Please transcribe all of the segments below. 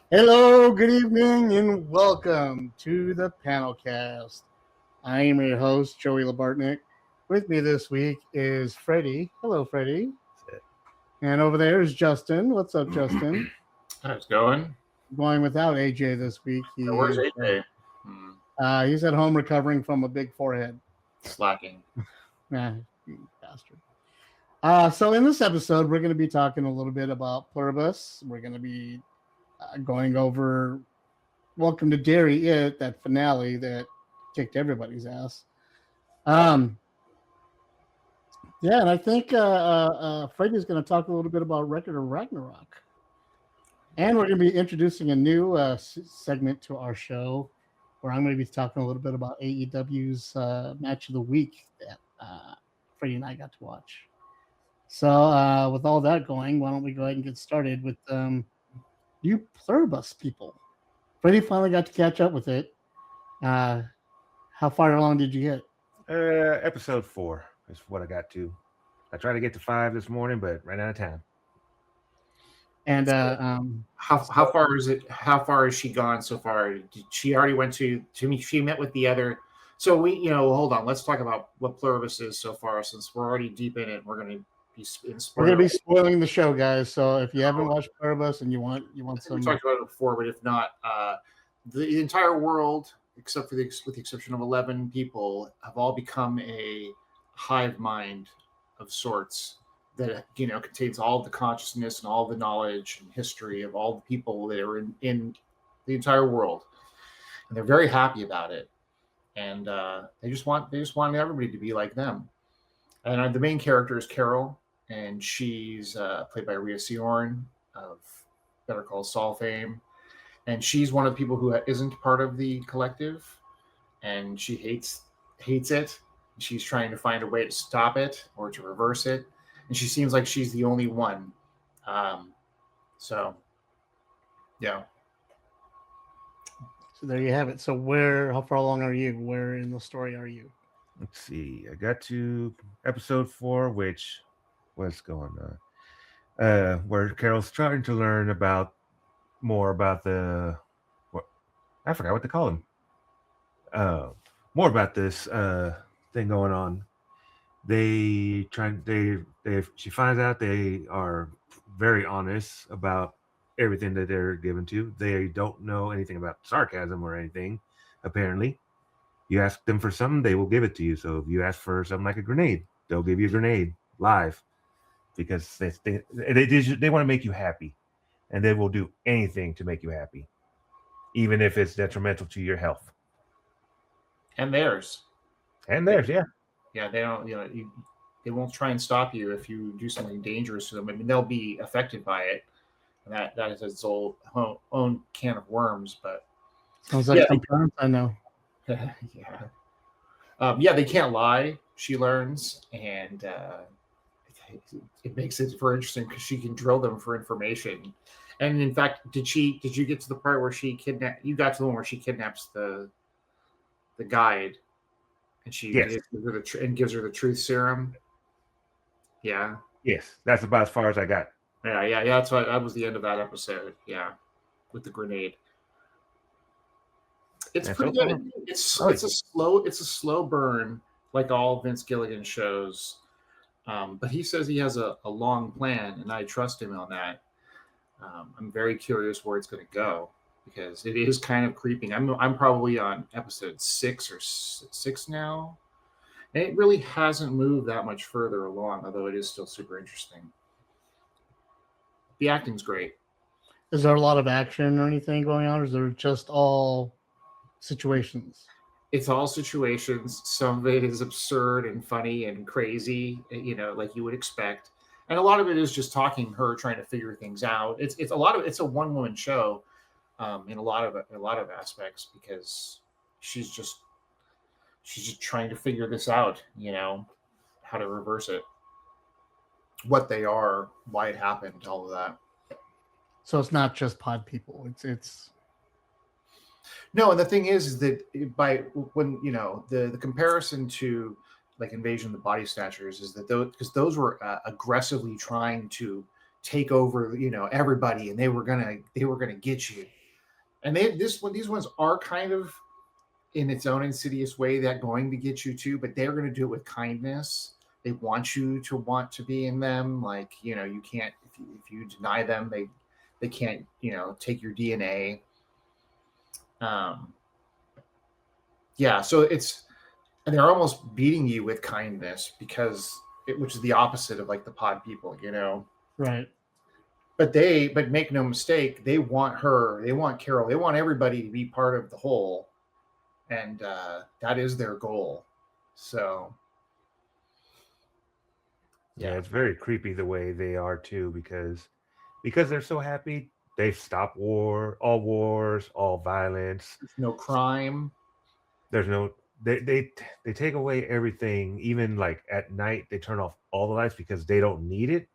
Hello, good evening, and welcome to the PanelCast. I am your host, Joey Labartnick. With me this week is Freddie. Hello, Freddie. And over there is Justin. What's up, Justin? How's it going? Going without AJ this week. Where's AJ? He's at home recovering from a big forehead. Slacking. You bastard. So in this episode, we're going to be talking a little bit about Pluribus. We're going to be going over Welcome to Derry, that finale that kicked everybody's ass. And I think Freddie's going to talk a little bit about Ragnarok. And we're going to be introducing a new segment to our show where I'm going to be talking a little bit about AEW's Match of the Week that Freddie and I got to watch. So with all that going, why don't we go ahead and get started with you Pluribus people. Freddie finally got to catch up with it. How far along did you get? Episode 4 is what I got to. I tried to get to 5 this morning, but ran out of time. And how far is it? How far has she gone so far? Did she already went to me? She met with the other. So hold on. Let's talk about what Pluribus is so far, since we're already deep in it. We're going to be spoiling the show, guys. So if you haven't watched Pluribus and you want some, we talked about it before, but if not, the entire world, except with the exception of 11 people, have all become a hive mind of sorts that contains all the consciousness and all the knowledge and history of all the people that are in the entire world, and they're very happy about it, and they just want everybody to be like them. And the main character is Carol, and she's played by Rhea Seehorn of Better Call Saul fame, and she's one of the people who isn't part of the collective, and she hates it. She's trying to find a way to stop it or to reverse it. And she seems like she's the only one. So there you have it. So how far along are you? Where in the story are you? Let's see. I got to episode 4, which what's going on? Where Carol's trying to learn more about I forgot what to call him. More about this thing going on. She finds out they are very honest about everything that they're given to. They don't know anything about sarcasm or anything, apparently. You ask them for something, they will give it to you. So if you ask for something like a grenade, they'll give you a grenade live, because they want to make you happy, and they will do anything to make you happy, even if it's detrimental to your health and theirs. Yeah. Yeah, they don't. They won't try and stop you if you do something dangerous to them. I mean, they'll be affected by it, and that is its own can of worms. But sounds like some parents I know. They can't lie. She learns, and it makes it for interesting because she can drill them for information. And in fact, did you get to the part where she kidnapped? You got to the one where she kidnaps the guide, and she gives her the truth serum. Yeah. Yes, that's about as far as I got. Yeah. That's what that was the end of that episode. Yeah, with the grenade. It's pretty good. It's a slow burn, like all Vince Gilligan shows. But he says he has a long plan, and I trust him on that. I'm very curious where it's going to go, because it is kind of creeping. I'm probably on episode 6 now, and it really hasn't moved that much further along, although it is still super interesting. The acting's great. Is there a lot of action or anything going on, or is there just all situations? It's all situations. Some of it is absurd and funny and crazy, like you would expect. And a lot of it is just her trying to figure things out. It's a one-woman show in a lot of aspects, because she's just trying to figure this out, how to reverse it, what they are, why it happened, all of that. So it's not just pod people. It's no, and the thing is that when the comparison to like Invasion of the Body Snatchers is that those were aggressively trying to take over everybody, and they were gonna get you, and these ones are kind of in its own insidious way that going to get you too, but they're going to do it with kindness. They want you to want to be in them. Like, you can't, if you deny them, they can't, take your DNA. Yeah. So and they're almost beating you with kindness which is the opposite of like the pod people, Right. But make no mistake, they want Carol, they want everybody to be part of the whole. And that is their goal. So yeah, it's very creepy the way they are too, because they're so happy. They've stopped all wars, all violence. there's no crime. There's no they take away everything. Even like at night, they turn off all the lights because they don't need it,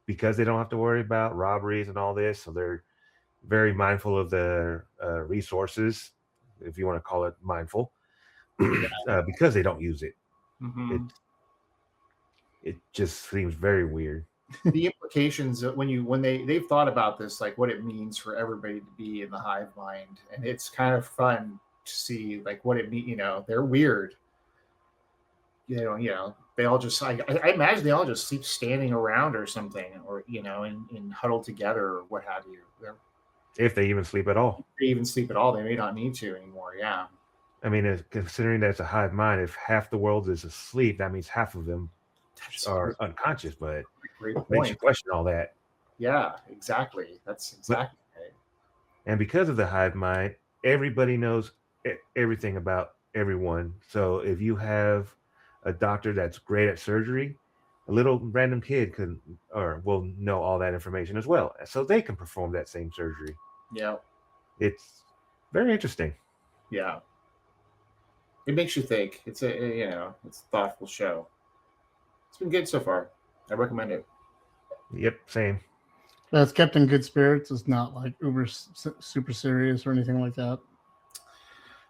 because they don't have to worry about robberies and all this. So they're very mindful of their resources, if you want to call it mindful, because they don't use it. Mm-hmm. It just seems very weird. The implications when they've thought about this, like what it means for everybody to be in the hive mind, and it's kind of fun to see like what it means. They're weird. They all just I imagine they all just sleep standing around or something, or in huddled together or what have you. If they even sleep at all. If they even sleep at all, they may not need to anymore. Yeah. I mean, considering that it's a hive mind, if half the world is asleep, that means half of them are unconscious. But great makes point. you question all that. Yeah, exactly. That's exactly right. And because of the hive mind, everybody knows everything about everyone. So if you have a doctor that's great at surgery, a little random kid will know all that information as well, so they can perform that same surgery. Yeah. It's very interesting. Yeah. It makes you think. It's it's a thoughtful show. It's been good so far. I recommend it. Yep, same. It's kept in good spirits. It's not like super serious or anything like that.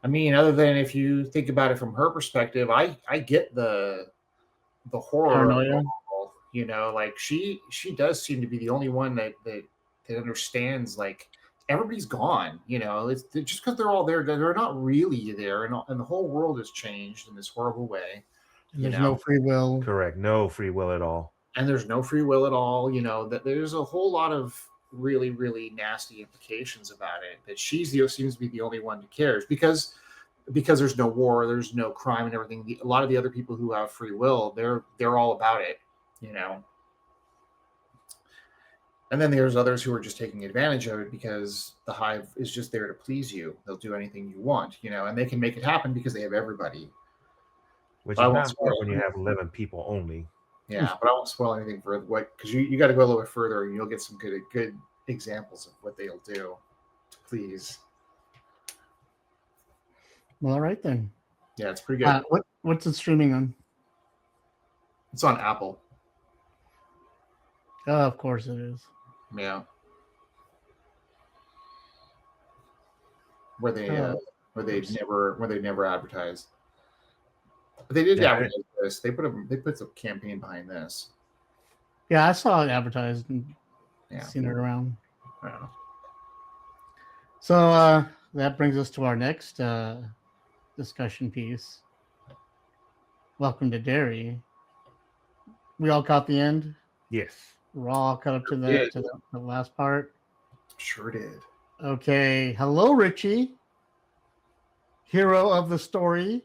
I mean, other than if you think about it from her perspective, I get the horror. Paranoia. Like she does seem to be the only one that understands. Like everybody's gone. It's just because they're all there. They're not really there, and the whole world has changed in this horrible way. And there's no free will. Correct. No free will at all. And there's no free will at all. That there's a whole lot of really, really nasty implications about it. That seems to be the only one who cares because there's no war, there's no crime and everything. A lot of the other people who have free will, they're all about it. And then there's others who are just taking advantage of it because the hive is just there to please you. They'll do anything you want, and they can make it happen because they have everybody. Which is not when you have 11 people only. Yeah, but I won't spoil anything for because you got to go a little bit further and you'll get some good examples of what they'll do to please. Well, all right then. Yeah, it's pretty good. What's it streaming on? It's on Apple. Of course it is. Yeah. Where they never advertise. But they did advertise this. They put some campaign behind this. Yeah, I saw it advertised and seen it around. Yeah. So that brings us to our next discussion piece. Welcome to Derry. We all caught the end? Yes. We're all caught up to the last part? Sure did. Okay. Hello, Richie. Hero of the story.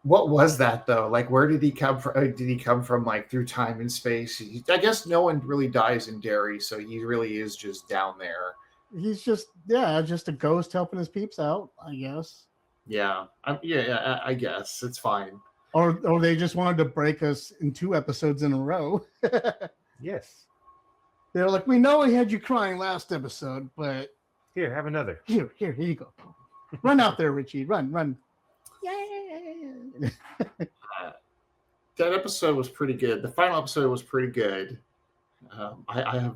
What was that though? Like, where did he come from? Did he come from like through time and space? I guess no one really dies in Derry, so he really is just down there. He's just a ghost helping his peeps out, I guess. Yeah, I guess it's fine. Or they just wanted to break us in 2 episodes in a row. Yes. They're like, we know we had you crying last episode, but here, have another. Here you go. Run out there, Richie. Run. Yay! That episode was pretty good. The final episode was pretty good. I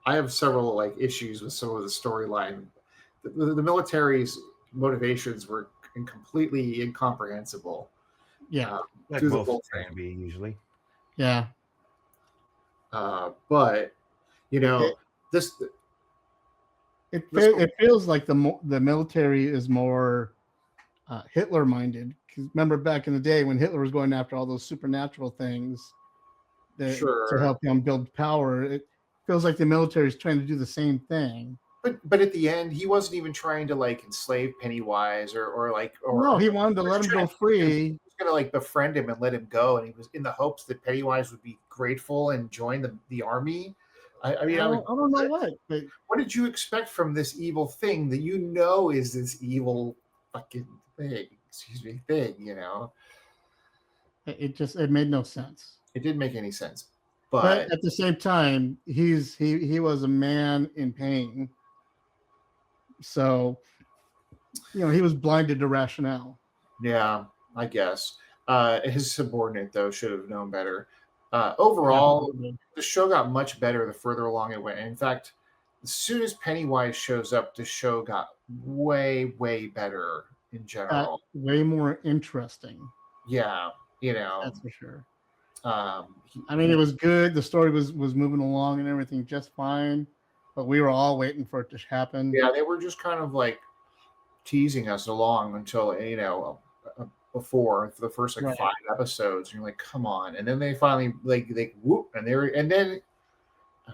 have several like issues with some of the storyline. The military's motivations were completely incomprehensible. Yeah, like most can be usually. Yeah. But this It feels like the military is more Hitler minded. Because remember back in the day when Hitler was going after all those supernatural things to help him build power, it feels like the military is trying to do the same thing. But at the end, he wasn't even trying to like enslave Pennywise or no, he wanted to let him go free. He was going to like befriend him and let him go, and he was in the hopes that Pennywise would be grateful and join the army. I mean, I don't know what. But what did you expect from this evil thing that you know is this evil fucking thing? Excuse me, thing. You know, it made no sense. It didn't make any sense. But at the same time, he was a man in pain. So, you know, he was blinded to rationale. Yeah, I guess. His subordinate, though, should have known better. Overall, the show got much better the further along it went. In fact, as soon as Pennywise shows up, the show got way, way better in general. Way more interesting. Yeah, you know. That's for sure. I mean, it was good. The story was moving along and everything just fine, but we were all waiting for it to happen. Yeah, they were just kind of like teasing us along until, you know, before for the first like 5 episodes. And you're like, come on. And then they finally like whoop, and then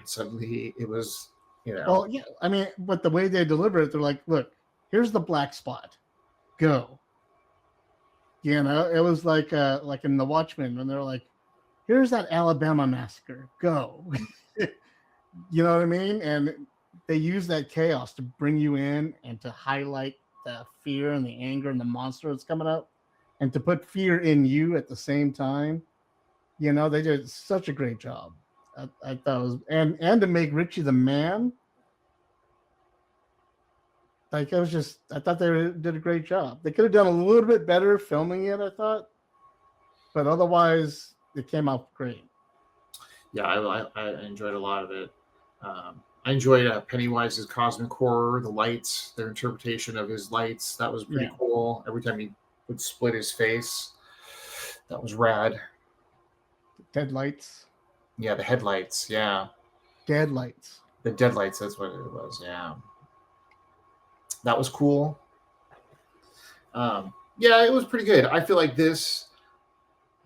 suddenly it was, you know. Well, yeah, I mean, but the way they deliver it, they're like, look, here's the black spot. Go. You know, it was like in The Watchmen when they're like, here's that Alabama massacre. Go. You know what I mean? And they use that chaos to bring you in and to highlight the fear and the anger and the monster that's coming up and to put fear in you at the same time. You know, they did such a great job. I thought it was, and to make Richie the man. Like, it was just, I thought they did a great job. They could have done a little bit better filming it, I thought. But otherwise, it came out great. Yeah, I enjoyed a lot of it. I enjoyed Pennywise's cosmic horror, the lights, their interpretation of his lights. That was pretty cool. Every time he would split his face, that was rad. Deadlights. Yeah, the headlights. Yeah. Deadlights. The deadlights, that's what it was. Yeah. That was cool. Yeah, it was pretty good. I feel like this,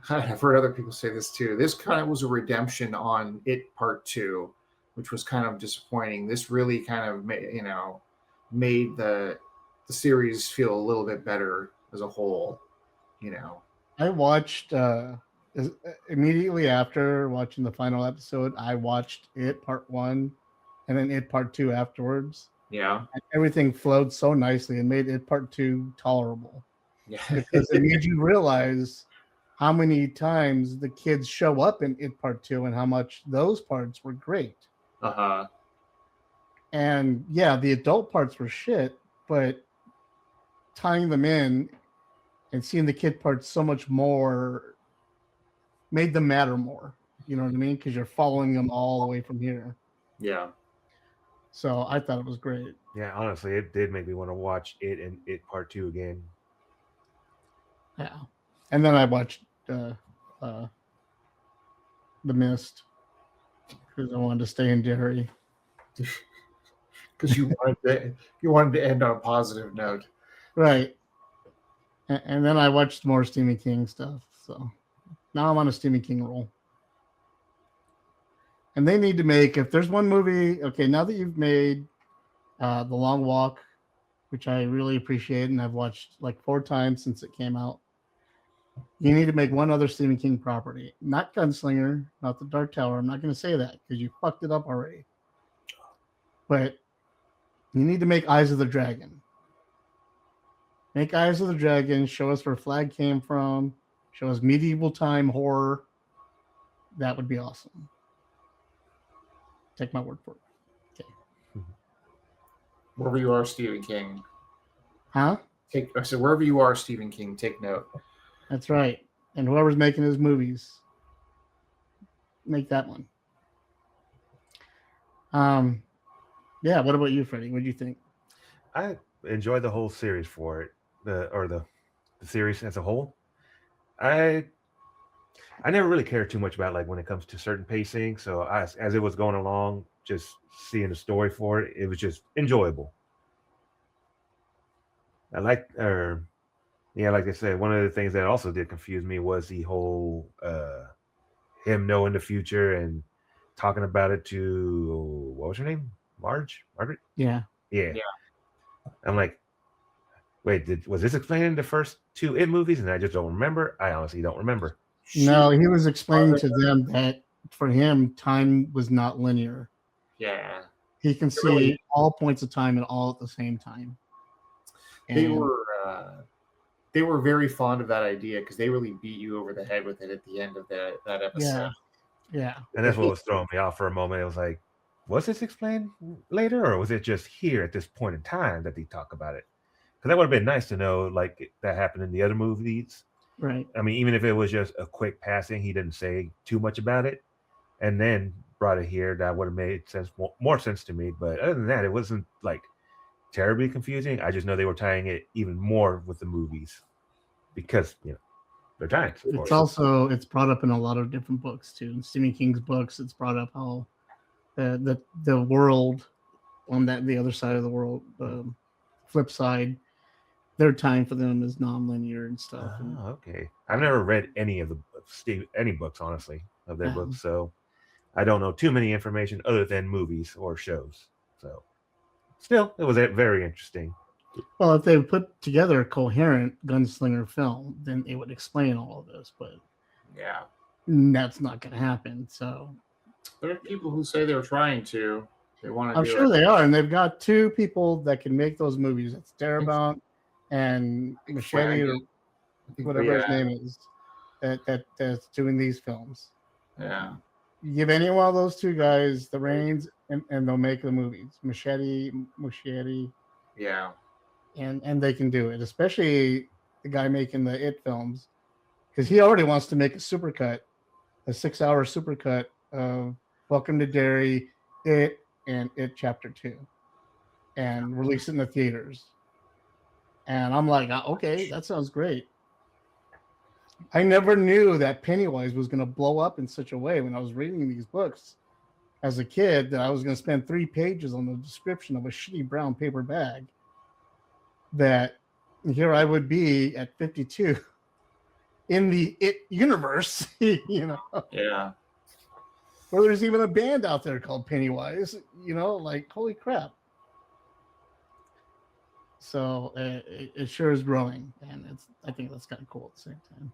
I've heard other people say this too. This kind of was a redemption on It Part 2, which was kind of disappointing. This really kind of made the series feel a little bit better as a whole. You know, I watched immediately after watching the final episode. I watched It Part 1 and then It Part 2 afterwards. Yeah, and everything flowed so nicely and made It Part 2 tolerable. Yeah, because it made you realize how many times the kids show up in It Part 2 and how much those parts were great. Uh-huh. And yeah, the adult parts were shit, but tying them in and seeing the kid parts so much more made them matter more. You know what I mean? Because you're following them all the way from here. Yeah. So I thought it was great. Yeah, honestly, it did make me want to watch It and It Part 2 again. Yeah. And then I watched The Mist because I wanted to stay in Derry. Because you wanted to end on a positive note. Right. And then I watched more Stephen King stuff. So now I'm on a Stephen King roll. And they need to make, if there's one movie, okay, now that you've made The Long Walk, which I really appreciate, and I've watched like 4 times since it came out, you need to make one other Stephen King property. Not Gunslinger, not The Dark Tower. I'm not going to say that because you fucked it up already. But you need to make Eyes of the Dragon. Make Eyes of the Dragon, show us where Flag came from, show us medieval time horror. That would be awesome. Take my word for it. Okay. Wherever you are, Stephen King. Huh? I said, wherever you are, Stephen King, take note. That's right. And whoever's making his movies, make that one. Yeah. What about you, Freddie? What do you think? I enjoyed the whole series for it, the series as a whole. I never really cared too much about like when it comes to certain pacing. So as it was going along, just seeing the story for it, it was just enjoyable. I like, or yeah, like I said, one of the things that also did confuse me was the whole him knowing the future and talking about it to what was her name? Margaret? Yeah. Yeah. Yeah. I'm like, wait, was this explained in the first two It movies and I just don't remember? I honestly don't remember. No, he was explaining to them that for him, time was not linear. Yeah. He can see all points of time and all at the same time. They And were very fond of that idea because they really beat you over the head with it at the end of that episode. yeah. And that's what was throwing me off for a moment. It was like, was this explained later, or was it just here at this point in time that they talk about it? Because that would have been nice to know, like that happened in the other movies. Right. I mean, even if it was just a quick passing, he didn't say too much about it, and then brought it here, that would have made sense, more sense to me. But other than that, it wasn't like terribly confusing. I just know they were tying it even more with the movies because they're tying. It's also brought up in a lot of different books too. In Stephen King's books, it's brought up how the world on the other side of the world, flip side, their time for them is non-linear and stuff. Oh, okay. I've never read any of any books, honestly, of their books, so I don't know too many information other than movies or shows. So, still, it was very interesting. Well, if they put together a coherent gunslinger film, then it would explain all of this. But yeah, that's not going to happen. So there are people who say they're trying to. They want to. I'm sure they are, and they've got two people that can make those movies. It's Darabont and Machete, or whatever his name is, that's doing these films. Yeah. You give any one of those two guys the reins, and they'll make the movies. Machete. Yeah. And they can do it, especially the guy making the It films, because he already wants to make a 6-hour supercut of Welcome to Derry, It, and It Chapter 2, and release it in the theaters. And I'm like, okay, that sounds great. I never knew that Pennywise was going to blow up in such a way when I was reading these books as a kid, that I was going to spend 3 pages on the description of a shitty brown paper bag. That here I would be at 52 in the It universe, Yeah. Where there's even a band out there called Pennywise, like, holy crap. So it sure is growing, and I think that's kind of cool at the same time.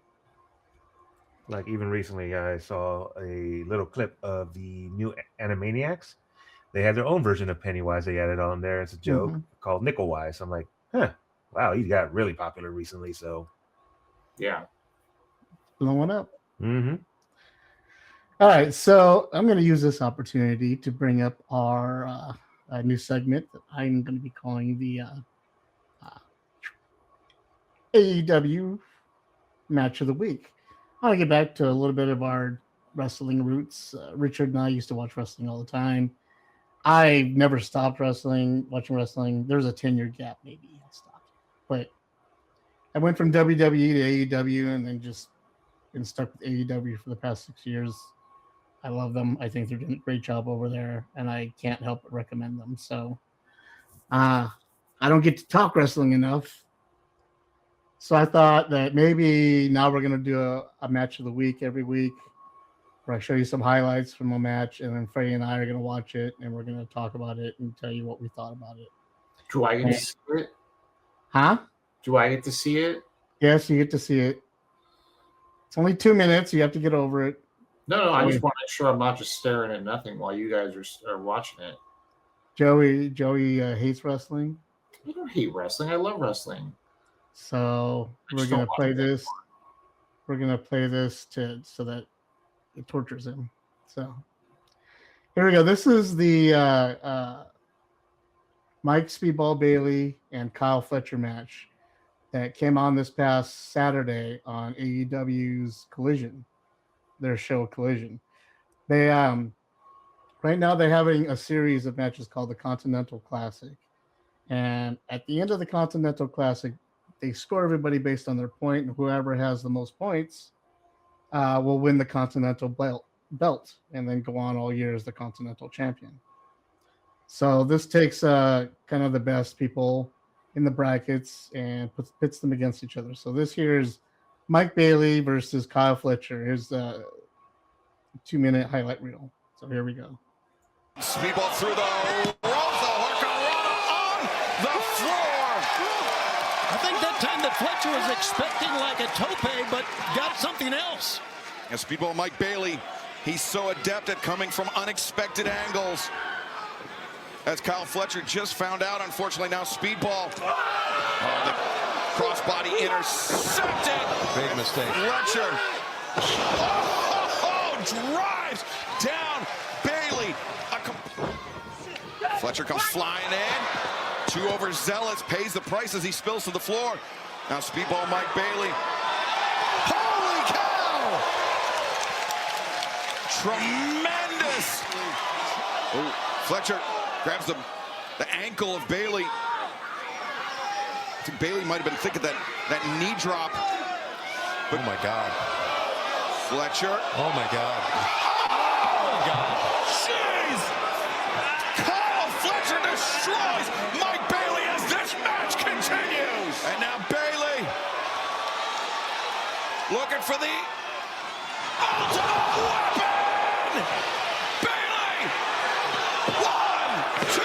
Like even recently, I saw a little clip of the new Animaniacs. They had their own version of Pennywise they added on there as a joke called Nickelwise. I'm like, wow, he got really popular recently. So, yeah, blowing up. Mm-hmm. All right, so I'm going to use this opportunity to bring up our new segment that I'm going to be calling the AEW Match of the Week. I want to get back to a little bit of our wrestling roots. Richard and I used to watch wrestling all the time. I never stopped watching wrestling. There was a 10-year gap, maybe I stopped. But I went from WWE to AEW and then just been stuck with AEW for the past 6 years. I love them. I think they're doing a great job over there, and I can't help but recommend them. So I don't get to talk wrestling enough. So I thought that maybe now we're going to do a match of the week every week, where I show you some highlights from a match, and then Freddie and I are going to watch it, and we're going to talk about it and tell you what we thought about it. Do I get to see it? Huh? Do I get to see it? Yes, you get to see it. It's only 2 minutes. You have to get over it. No, I just want to make sure I'm not just staring at nothing while you guys are watching it. Joey hates wrestling. I don't hate wrestling. I love wrestling. So we're gonna play this. We're gonna play this so that it tortures him. So here we go. This is the Mike Speedball Bailey and Kyle Fletcher match that came on this past Saturday on AEW's Collision, their show Collision. They right now they're having a series of matches called the Continental Classic, and at the end of the Continental Classic, they score everybody based on their point, and whoever has the most points will win the Continental belt and then go on all year as the Continental Champion. So this takes kind of the best people in the brackets and pits them against each other. So this here is Mike Bailey versus Kyle Fletcher. Here's the 2-minute highlight reel. So here we go. Speedball through the ropes. The Hurricanrana on the floor. I think that time that Fletcher was expecting like a tope, but got something else. And Speedball Mike Bailey, he's so adept at coming from unexpected angles. As Kyle Fletcher just found out, unfortunately now Speedball. Oh, the crossbody intercepted. Big mistake. Fletcher. Drives down Bailey. Fletcher comes flying in. Too overzealous, pays the price as he spills to the floor. Now Speedball Mike Bailey. Holy cow! Tremendous. Oh, Fletcher grabs the ankle of Bailey. I think Bailey might have been thinking that knee drop. But, oh my God. Fletcher. Oh my God. Oh my God. Jeez! Kyle Fletcher destroys Mike Bailey as this match continues. And now Bailey looking for the ultimate weapon. Bailey. 1, 2.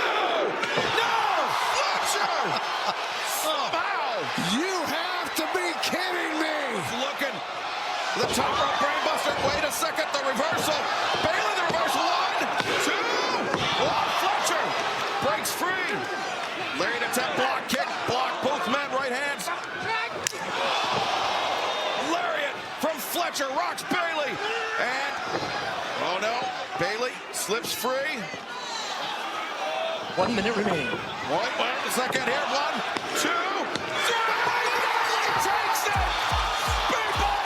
No, Fletcher. Somehow. You have to be kidding me. Looking. The top rope brainbuster. Wait a second. The reversal. Bailey, the reversal. 1, 2. Oh, Fletcher breaks free. Lariat attempt, block kick. Block both men. Right hands. Lariat from Fletcher rocks Bailey. And, oh no. Bailey slips free. 1 minute remaining. Wait a second here. 1, 2, 3. Takes it.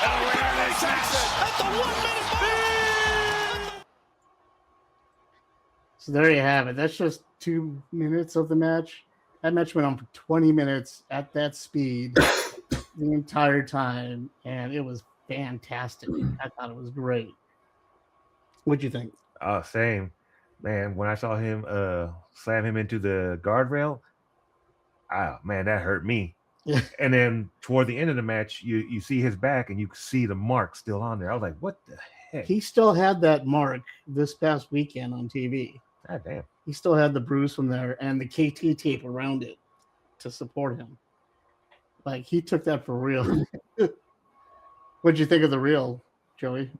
Bailey takes it. At the 1 minute mark. So there you have it. That's just 2 minutes of the match. That match went on for 20 minutes at that speed the entire time, and it was fantastic. I thought it was great. What'd you think? Same. Man, when I saw him slam him into the guardrail, man, that hurt me. Yeah. And then toward the end of the match, you see his back and you see the mark still on there. I was like, what the heck? He still had that mark this past weekend on TV. God damn. He still had the bruise from there and the KT tape around it to support him. Like, he took that for real. What'd you think of the reel, Joey?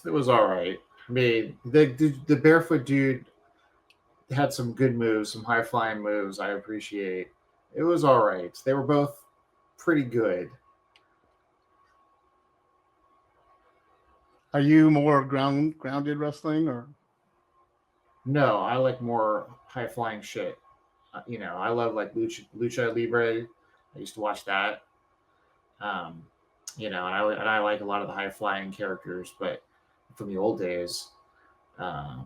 It was all right. I mean, the barefoot dude had some good moves, some high flying moves. I appreciate. It was all right. They were both pretty good. Are you more grounded wrestling or? No, I like more high flying shit. I love like Lucha Libre. I used to watch that. And I like a lot of the high flying characters, but from the old days. But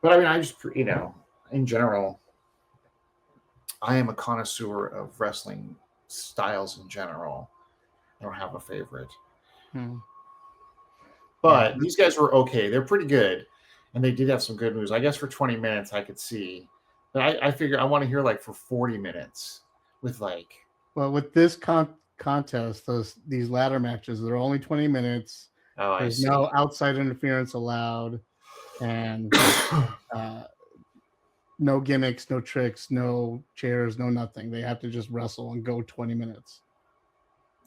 I mean, I just, in general, I am a connoisseur of wrestling styles in general. I don't have a favorite. But these guys were okay. They're pretty good. And they did have some good moves. I guess for 20 minutes, I could see. But I figure I want to hear like for 40 minutes with like. Well, with this contest, these ladder matches, they're only 20 minutes. Oh, There's no outside interference allowed. And no gimmicks, no tricks, no chairs, no nothing. They have to just wrestle and go 20 minutes.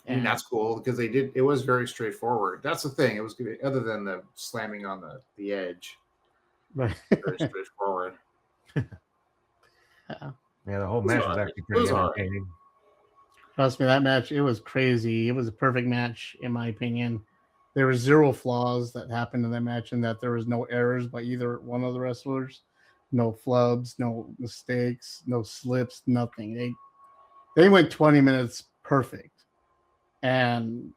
And that's cool because it was very straightforward. That's the thing. It was good, other than the slamming on the edge. Right. Very straightforward. Yeah, the whole match was actually pretty entertaining. Trust me, that match, it was crazy. It was a perfect match, in my opinion. There were 0 flaws that happened in that match, and that there was no errors by either one of the wrestlers. No flubs, no mistakes, no slips, nothing. They went 20 minutes perfect. And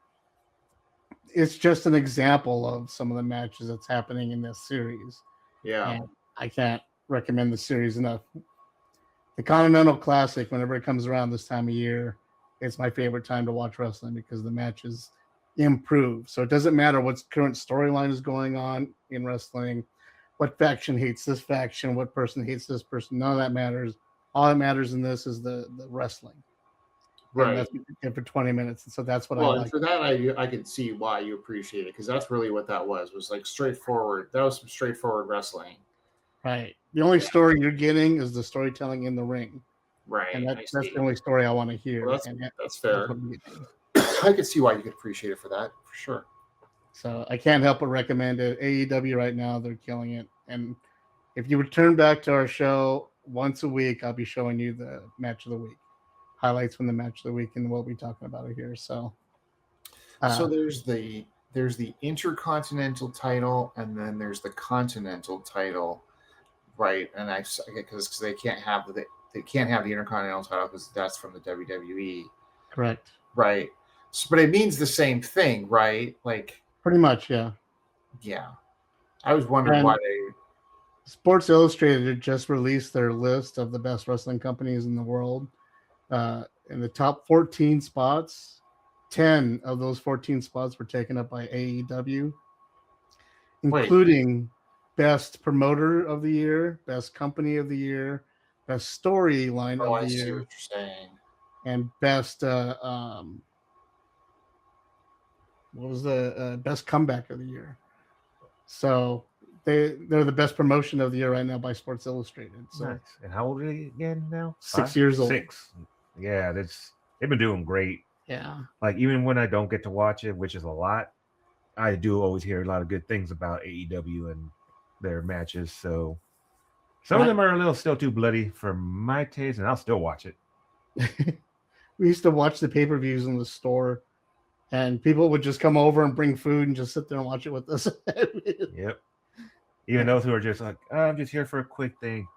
it's just an example of some of the matches that's happening in this series. Yeah. And I can't recommend the series enough. The Continental Classic, whenever it comes around this time of year, it's my favorite time to watch wrestling because the matches improve. So it doesn't matter what current storyline is going on in wrestling, what faction hates this faction, what person hates this person. None of that matters. All that matters in this is the wrestling. And Right. that's what you did for 20 minutes. And so that's what I Well, like. and for that, I could see why you appreciate it, because that's really what that was like straightforward. That was some straightforward wrestling. Right. The only story you're getting is the storytelling in the ring. Right. And that's the only story I want to hear. Well, that's fair. I could see why you could appreciate it for that, for sure. So I can't help but recommend it. AEW right now, they're killing it. And if you return back to our show once a week, I'll be showing you the match of the week, highlights from the match of the week, and we'll be talking about it here. So there's the Intercontinental title, and then there's the Continental title, right? And because they can't have the Intercontinental title because that's from the WWE, correct, right? So, but it means the same thing, right? Like pretty much, yeah. Yeah, I was wondering why they. Sports Illustrated just released their list of the best wrestling companies in the world. In the top 14 spots, 10 of those 14 spots were taken up by AEW, including best promoter of the year, best company of the year, best storyline of the year. See what you're saying. And best what was the best comeback of the year. So they're the best promotion of the year right now by Sports Illustrated. So nice. And how old are they again now? 6 years old. 6. Yeah, they've been doing great. Yeah. Like even when I don't get to watch it, which is a lot, I do always hear a lot of good things about AEW and their matches. So some of them are a little still too bloody for my taste, and I'll still watch it. We used to watch the pay-per-views in the store, and people would just come over and bring food and just sit there and watch it with us. Yep. Even those who are just like, I'm just here for a quick thing.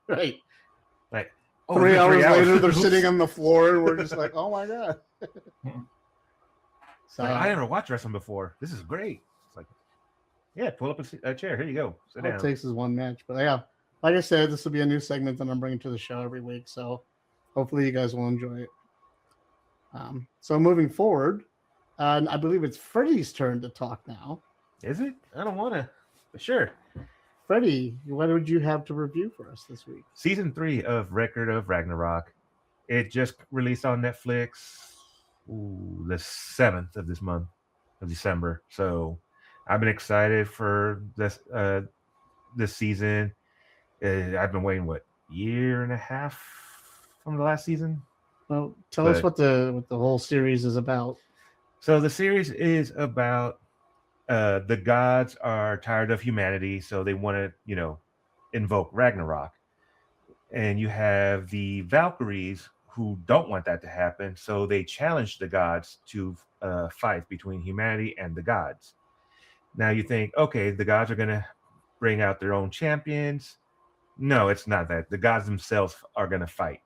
Right. Like 3 hours later, they're sitting on the floor, and we're just like, oh my God. So I never watched wrestling before. This is great. It's like, yeah, pull up a chair. Here you go. Sit down. All it takes is one match. But yeah, like I said, this will be a new segment that I'm bringing to the show every week. So hopefully you guys will enjoy it. So moving forward, I believe it's Freddie's turn to talk now. Is it? I don't want to. But sure. Freddie, what would you have to review for us this week? Season 3 of Record of Ragnarok. It just released on Netflix the 7th of this month of December. So I've been excited for this season. I've been waiting, year and a half from the last season? Well, tell us what the whole series is about. So the series is about the gods are tired of humanity, so they want to, invoke Ragnarok. And you have the Valkyries who don't want that to happen, so they challenge the gods to fight between humanity and the gods. Now you think, okay, the gods are going to bring out their own champions. No, it's not that. The gods themselves are going to fight.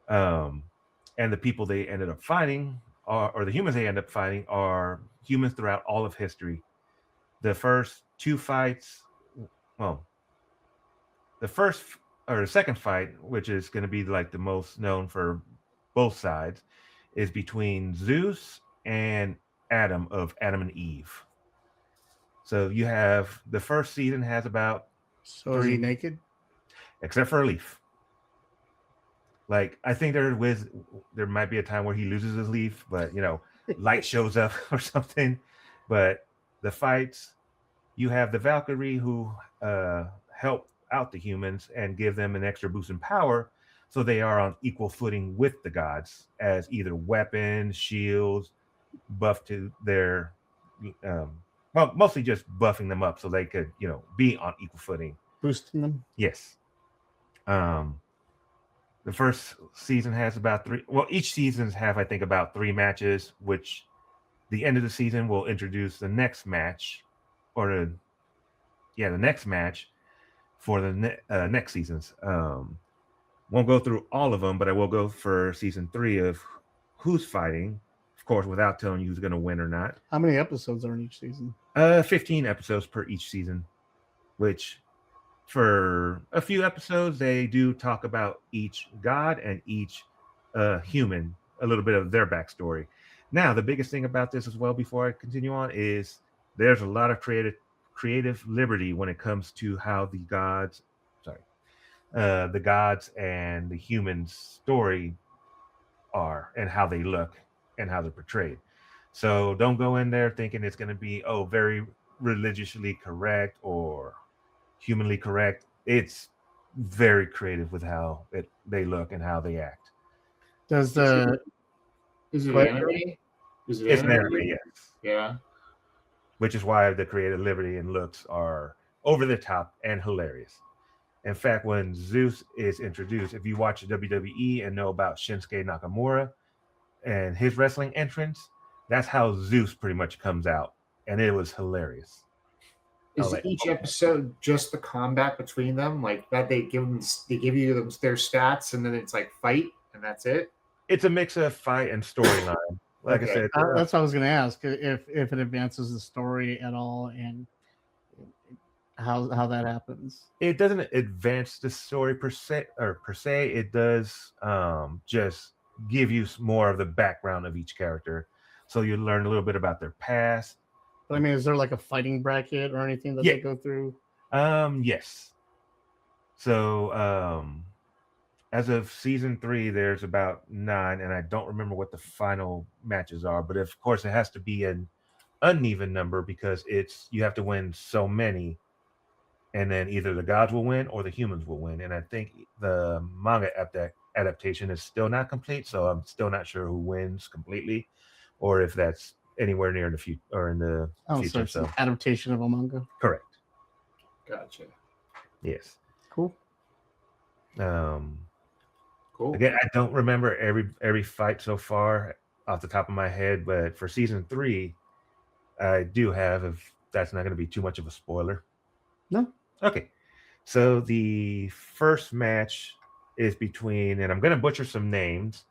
And the people they ended up fighting, or the humans they end up fighting, are humans throughout all of history. The first 2 fights, the first or the second fight, which is going to be like the most known for both sides, is between Zeus and Adam of Adam and Eve. So you have the first season has about. So is he naked? Except for a leaf. Like, I think there might be a time where he loses his leaf, but light shows up or something. But the fights, you have the Valkyrie who help out the humans and give them an extra boost in power, so they are on equal footing with the gods as either weapons, shields, buff to their mostly just buffing them up so they could be on equal footing, boosting them. Yes. The first season has about 3. Well, each seasons have, I think, about 3 matches, which the end of the season will introduce the next match, or the next match for the next seasons. Won't go through all of them, but I will go for season 3 of who's fighting, of course, without telling you who's going to win or not. How many episodes are in each season? 15 episodes per each season, which for a few episodes, they do talk about each god and each human, a little bit of their backstory. Now, the biggest thing about this as well, before I continue on, is there's a lot of creative liberty when it comes to how the gods and the humans story are and how they look and how they're portrayed. So don't go in there thinking it's going to be very religiously correct or humanly correct. It's very creative with how they look and how they act. Does the Is it What? anime? Is it It's an anime? anime, yes. Yeah. Which is why the creative liberty and looks are over the top and hilarious. In fact, when Zeus is introduced, if you watch WWE and know about Shinsuke Nakamura and his wrestling entrance, that's how Zeus pretty much comes out. And it was hilarious. Is each episode just the combat between them, like that? They give you their stats, and then it's like fight, and that's it. It's a mix of fight and storyline. Like Okay. I said, that's what I was going to ask if it advances the story at all and how that happens. it doesn't advance the story per se. It does just give you more of the background of each character, so you learn a little bit about their past. But I mean, is there like a fighting bracket or anything that they go through? Yes. So as of season 3, there's about 9, and I don't remember what the final matches are, but of course it has to be an uneven number because you have to win so many, and then either the gods will win or the humans will win. And I think the manga adaptation is still not complete, so I'm still not sure who wins completely, or if that's anywhere near in the future or in the future. So it's an adaptation of a manga. Correct. Gotcha. Yes. Cool. Cool. Again, I don't remember every fight so far off the top of my head, but for season 3, I do have. If that's not going to be too much of a spoiler. No. Okay. So the first match is between, and I'm going to butcher some names.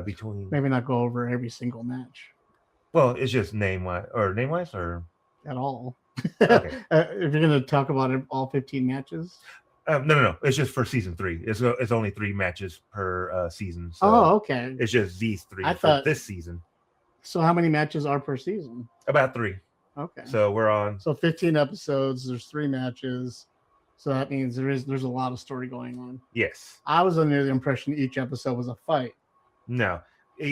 Between Maybe not go over every single match. Well, it's just name-wise or at all. Okay. If you're going to talk about all 15 matches. No. It's just for season 3. It's only 3 matches per season. So okay. It's just these 3 I for thought this season. So how many matches are per season? About 3. Okay. So we're on. So 15 episodes. There's 3 matches. So that means there's a lot of story going on. Yes. I was under the impression each episode was a fight. No.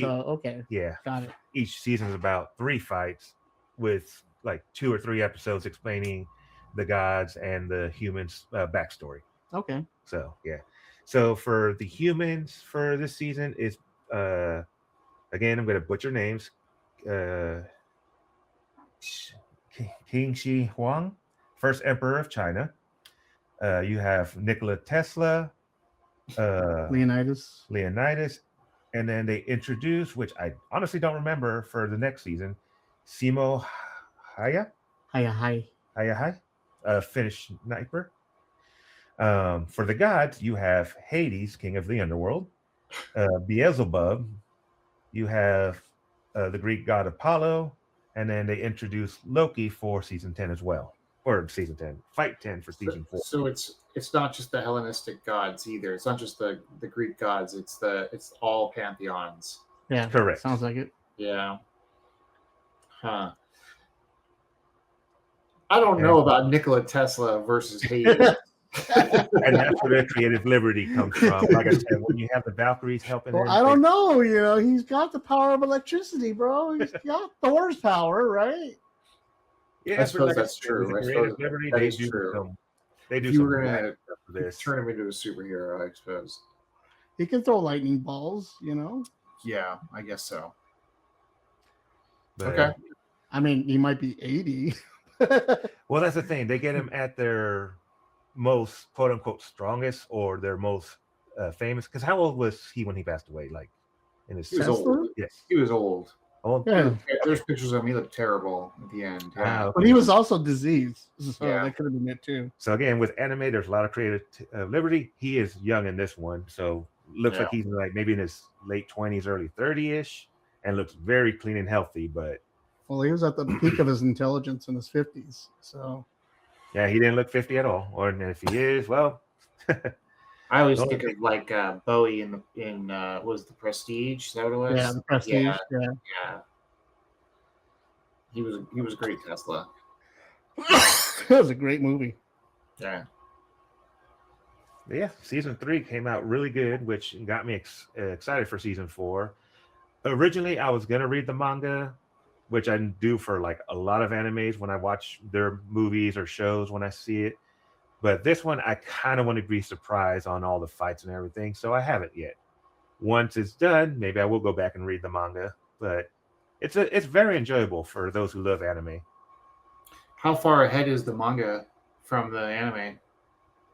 So okay. Yeah. Got it. Each season is about 3 fights with like 2 or 3 episodes explaining the gods and the humans' backstory. Okay. So yeah. So for the humans for this season is again, I'm going to butcher names. King Shi Huang, first emperor of China. You have Nikola Tesla, Leonidas, and then they introduce, which I honestly don't remember for the next season, Simo Haya, a Finnish sniper. For the gods, you have Hades, king of the underworld, Beelzebub, you have the Greek god Apollo, and then they introduce Loki for season 10 as well, or season 10, fight 10 for season 4. So it's not just the Hellenistic gods either. It's not just the Greek gods. It's all pantheons. Yeah, correct. Sounds like it. Yeah. Huh. I don't know about Nikola Tesla versus Hades. And that's where their creative liberty comes from. Like I said, when you have the Valkyries helping Well, him, I don't know. He's got the power of electricity, bro. He's got Thor's power, right? Yeah, I suppose that's true. Creative liberty, that they is do true. some. They do If you some. were gonna this. turn him into a superhero, I suppose. He can throw lightning balls, Yeah, I guess so. But, Okay. I mean, he might be 80. Well, that's the thing. They get him at their most quote unquote strongest or their most famous. Because how old was he when he passed away? Like in his He was old. Yes. He was old. Old. Yeah. There's pictures of him. He looked terrible at the end. Yeah. But he was also diseased. So Yeah. that could have been it too. So again, with anime, there's a lot of creative liberty. He is young in this one, so looks like he's like maybe in his late 20s, early 30ish, and looks very clean and healthy. But Well, he was at the peak of his intelligence in his 50s. So yeah, he didn't look 50 at all. Or if he is, well, I always think of like Bowie in what was the Prestige? Is that what it was? yeah, the Prestige. Yeah. Yeah. He was a great Tesla. It was a great movie. Yeah. Yeah, season 3 came out really good, which got me excited for season 4. Originally, I was gonna read the manga, which I do for like a lot of animes when I watch their movies or shows when I see it. But this one, I kind of want to be surprised on all the fights and everything, so I haven't yet. Once it's done, maybe I will go back and read the manga. But it's very enjoyable for those who love anime. How far ahead is the manga from the anime?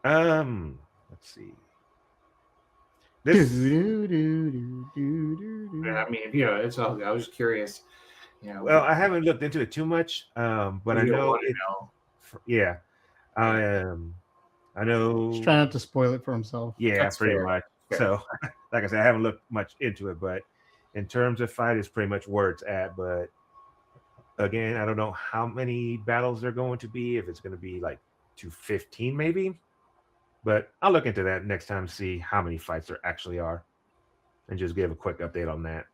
Let's see. This Yeah, I mean, it's all. I was just curious. well, I haven't looked into it too much, but I you don't know want to it. know. Yeah, I know. He's trying not to spoil it for himself. Yeah, That's pretty fair. much. Fair. So, like I said, I haven't looked much into it, but in terms of fight, it's pretty much where it's at. But again, I don't know how many battles they're going to be. If it's going to be like 215, maybe. But I'll look into that next time to see how many fights there actually are, and just give a quick update on that.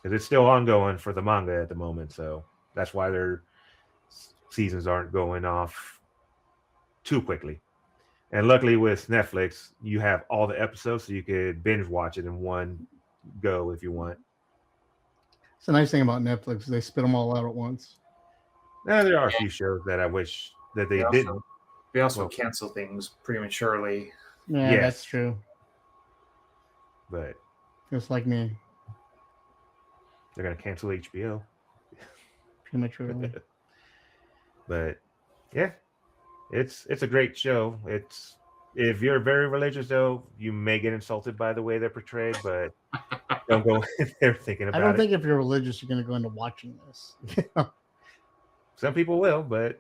Because it's still ongoing for the manga at the moment, so that's why their seasons aren't going off too quickly. And luckily with Netflix, you have all the episodes, so you could binge watch it in one go if you want. It's the nice thing about Netflix. They spit them all out at once. Now, there are a few shows that I wish that they didn't. They also cancel things prematurely. Yeah, Yes. that's true. But Just like me, they're going to cancel HBO. prematurely. But yeah, it's a great show. It's if you're very religious though, you may get insulted by the way they're portrayed, but don't go in there thinking about it. I don't think if you're religious, you're going to go into watching this. Some people will, but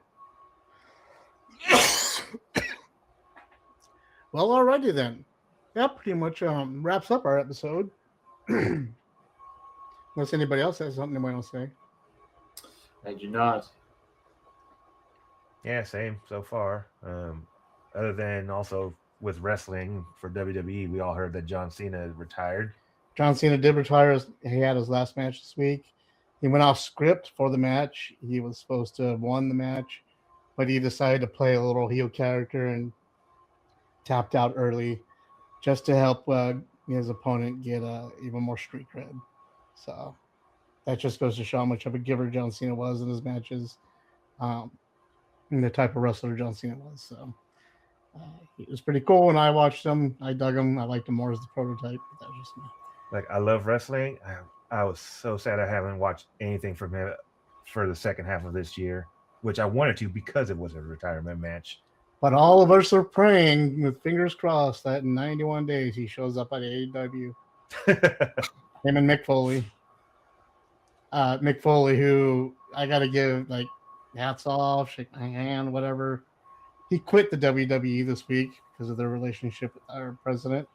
Well, alrighty then. That pretty much wraps up our episode. Unless anybody else has something they want to say. I do not. yeah, same so far. Other than also with wrestling for WWE, we all heard that John Cena retired. John Cena did retire. He had his last match this week. He went off script for the match. He was supposed to have won the match, but he decided to play a little heel character and tapped out early just to help his opponent get even more street cred. So that just goes to show how much of a giver John Cena was in his matches, and the type of wrestler John Cena was. So it was pretty cool when I watched him. I dug him. I liked him more as the prototype, but that was just me. Like, I love wrestling. I was so sad I haven't watched anything from him for the second half of this year, which I wanted to because it was a retirement match. But all of us are praying with fingers crossed that in 91 days he shows up at AEW. Him and Mick Foley. Mick Foley, who I got to give like hats off, shake my hand, whatever. He quit the WWE this week because of their relationship with our president,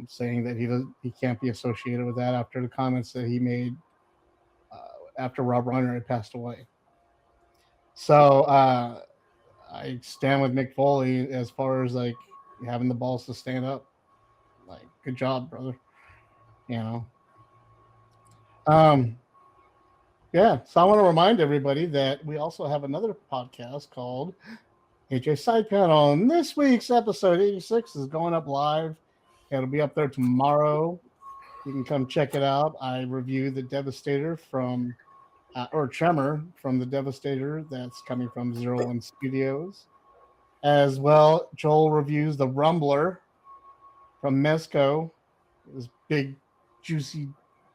saying that he can't be associated with that after the comments that he made after Rob Reiner had passed away. So I stand with Mick Foley as far as like having the balls to stand up. Like, good job, brother. You know. Yeah, so I want to remind everybody that we also have another podcast called HA Side Panel, and this week's episode 86 is going up live. It'll be up there tomorrow. You can come check it out. I review the Devastator from, or Tremor from the Devastator that's coming from 01 Studios. As well, Joel reviews the Rumbler from Mezco. This big, juicy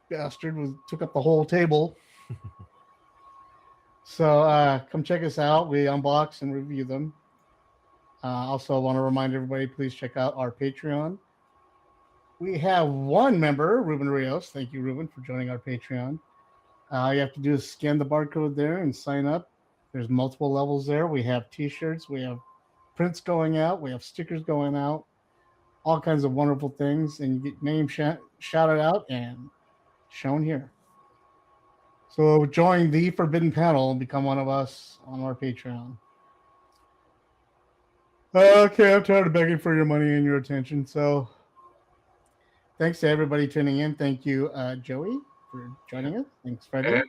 bastard took up the whole table. So come check us out. We unbox and review them. Also want to remind everybody, please check out our Patreon. We have one member, Ruben Rios. Thank you, Ruben, for joining our Patreon. All you have to do is scan the barcode there and sign up. There's multiple levels there. We have T-shirts. We have prints going out. We have stickers going out. All kinds of wonderful things. And you get names shouted out and shown here. So join the Forbidden Panel and become one of us on our Patreon. Okay, I'm tired of begging for your money and your attention. So thanks to everybody tuning in. Thank you, Joey, for joining us. Thanks, Freddie.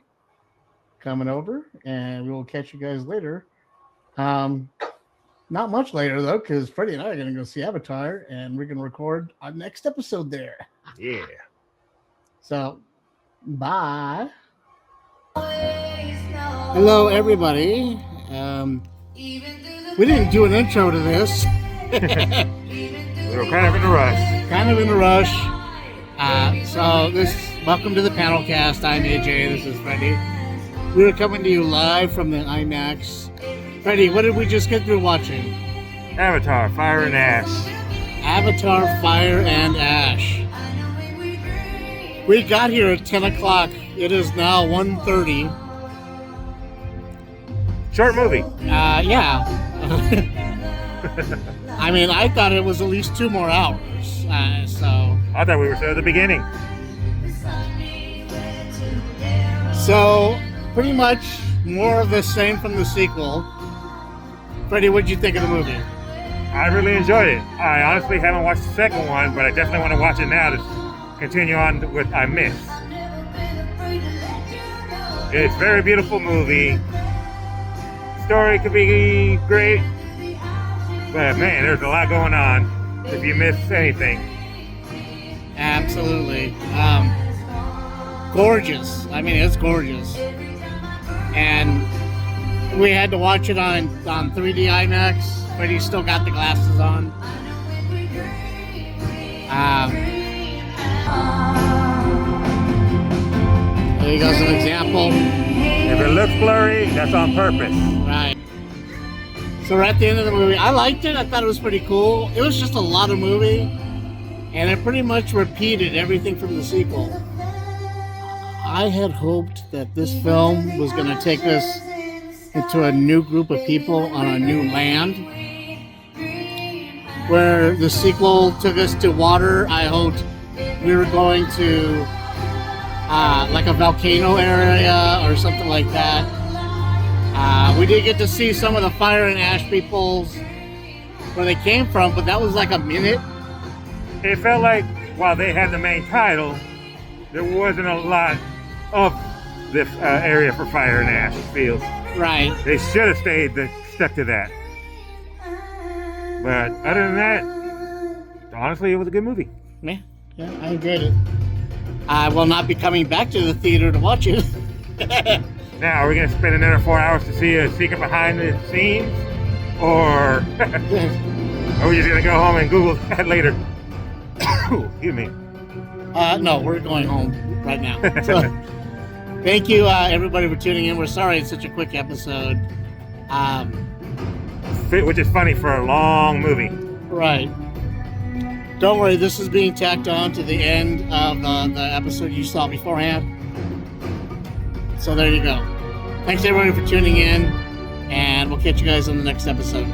coming over, and we will catch you guys later. Not much later though, because Freddie and I are going to go see Avatar, and we're going to record our next episode there. Yeah. So, bye. Hello, everybody. We didn't do an intro to this. We were kind of in a rush. Welcome to the PanelCast. I'm AJ. This is Freddie. We're coming to you live from the Imax. Freddie, what did we just get through watching? Avatar, Fire and Ash. Avatar, Fire and Ash. We got here at 10 o'clock. It is now 1:30. Short movie. Yeah. I mean, I thought it was at least 2 more hours. I thought we were still at the beginning. So, pretty much more of the same from the sequel. Freddie, what did you think of the movie? I really enjoyed it. I honestly haven't watched the second one, but I definitely want to watch it now to continue on with what I missed. It's a very beautiful movie. Story could be great, but man, there's a lot going on if you miss anything. Absolutely. Gorgeous. I mean, it's gorgeous. And we had to watch it on 3D IMAX, but he still got the glasses on. There you go, an example. If it looks blurry, that's on purpose. Right. So we're at the end of the movie. I liked it. I thought it was pretty cool. It was just a lot of movie, and it pretty much repeated everything from the sequel. I had hoped that this film was going to take us into a new group of people on a new land. Where the sequel took us to water, I hoped we were going to like a volcano area or something like that. We did get to see some of the Fire and Ash peoples where they came from, but that was like a minute. It felt like while they had the main title, there wasn't a lot of this area for Fire and Ash, it feels. Right. They should have stuck to that. But other than that, honestly, it was a good movie. Yeah, I enjoyed it. I will not be coming back to the theater to watch it. Now, are we going to spend another 4 hours to see a secret behind the scenes? Or are we just going to go home and Google that later? Excuse me. No, we're going home right now. So, thank you, everybody, for tuning in. We're sorry it's such a quick episode. Which is funny for a long movie. Right. Don't worry, this is being tacked on to the end of the episode you saw beforehand. So there you go. Thanks everybody for tuning in, and we'll catch you guys on the next episode.